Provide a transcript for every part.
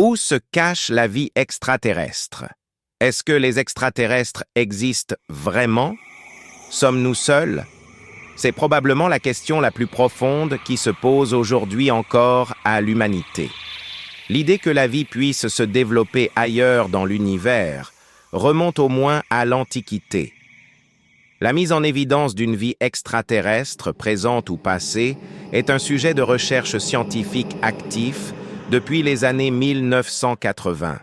Où se cache la vie extraterrestre? Est-ce que les extraterrestres existent vraiment? Sommes-nous seuls? C'est probablement la question la plus profonde qui se pose aujourd'hui encore à l'humanité. L'idée que la vie puisse se développer ailleurs dans l'univers remonte au moins à l'Antiquité. La mise en évidence d'une vie extraterrestre, présente ou passée, est un sujet de recherche scientifique actif depuis les années 1980.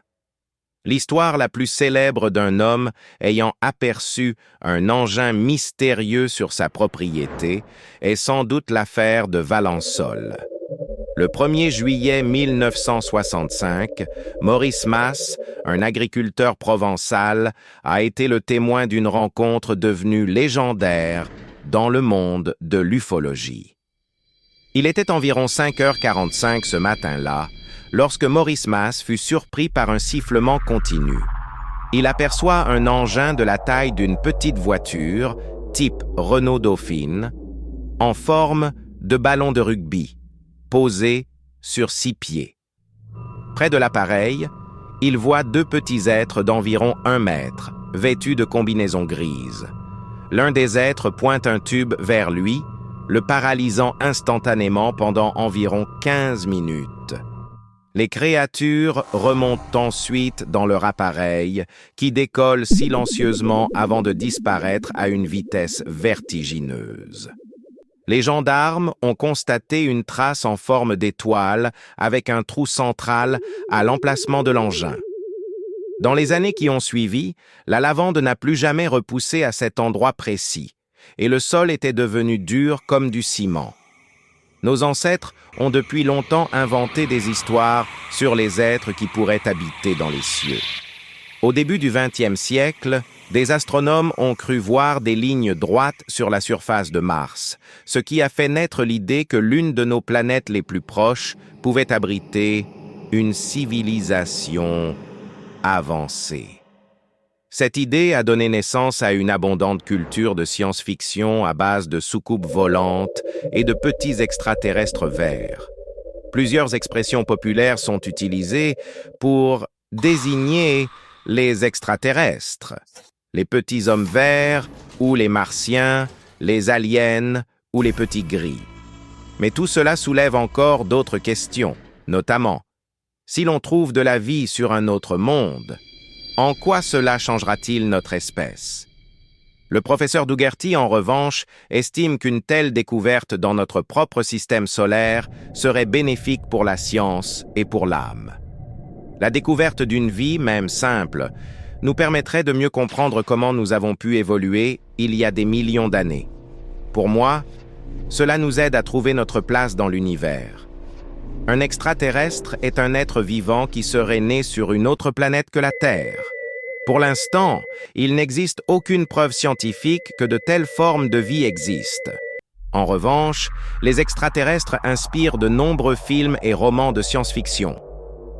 L'histoire la plus célèbre d'un homme ayant aperçu un engin mystérieux sur sa propriété est sans doute l'affaire de Valensole. Le 1er juillet 1965, Maurice Mas, un agriculteur provençal, a été le témoin d'une rencontre devenue légendaire dans le monde de l'ufologie. Il était environ 5h45 ce matin-là, lorsque Maurice Mas fut surpris par un sifflement continu. Il aperçoit un engin de la taille d'une petite voiture, type Renault Dauphine, en forme de ballon de rugby, posé sur 6 pieds. Près de l'appareil, il voit 2 petits êtres d'environ 1 mètre, vêtus de combinaisons grises. L'un des êtres pointe un tube vers lui, le paralysant instantanément pendant environ 15 minutes. Les créatures remontent ensuite dans leur appareil, qui décolle silencieusement avant de disparaître à une vitesse vertigineuse. Les gendarmes ont constaté une trace en forme d'étoile avec un trou central à l'emplacement de l'engin. Dans les années qui ont suivi, la lavande n'a plus jamais repoussé à cet endroit précis, et le sol était devenu dur comme du ciment. Nos ancêtres ont depuis longtemps inventé des histoires sur les êtres qui pourraient habiter dans les cieux. Au début du XXe siècle, des astronomes ont cru voir des lignes droites sur la surface de Mars, ce qui a fait naître l'idée que l'une de nos planètes les plus proches pouvait abriter une civilisation avancée. Cette idée a donné naissance à une abondante culture de science-fiction à base de soucoupes volantes et de petits extraterrestres verts. Plusieurs expressions populaires sont utilisées pour désigner les extraterrestres, les petits hommes verts ou les martiens, les aliens ou les petits gris. Mais tout cela soulève encore d'autres questions, notamment, si l'on trouve de la vie sur un autre monde, en quoi cela changera-t-il notre espèce? Le professeur Dougherty, en revanche, estime qu'une telle découverte dans notre propre système solaire serait bénéfique pour la science et pour l'âme. La découverte d'une vie, même simple, nous permettrait de mieux comprendre comment nous avons pu évoluer il y a des millions d'années. Pour moi, cela nous aide à trouver notre place dans l'univers. Un extraterrestre est un être vivant qui serait né sur une autre planète que la Terre. Pour l'instant, il n'existe aucune preuve scientifique que de telles formes de vie existent. En revanche, les extraterrestres inspirent de nombreux films et romans de science-fiction.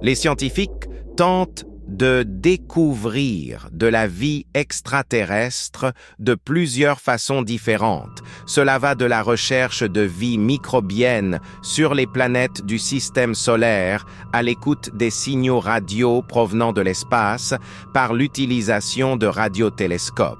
Les scientifiques tentent de découvrir de la vie extraterrestre de plusieurs façons différentes. Cela va de la recherche de vie microbienne sur les planètes du système solaire à l'écoute des signaux radio provenant de l'espace par l'utilisation de radiotélescopes.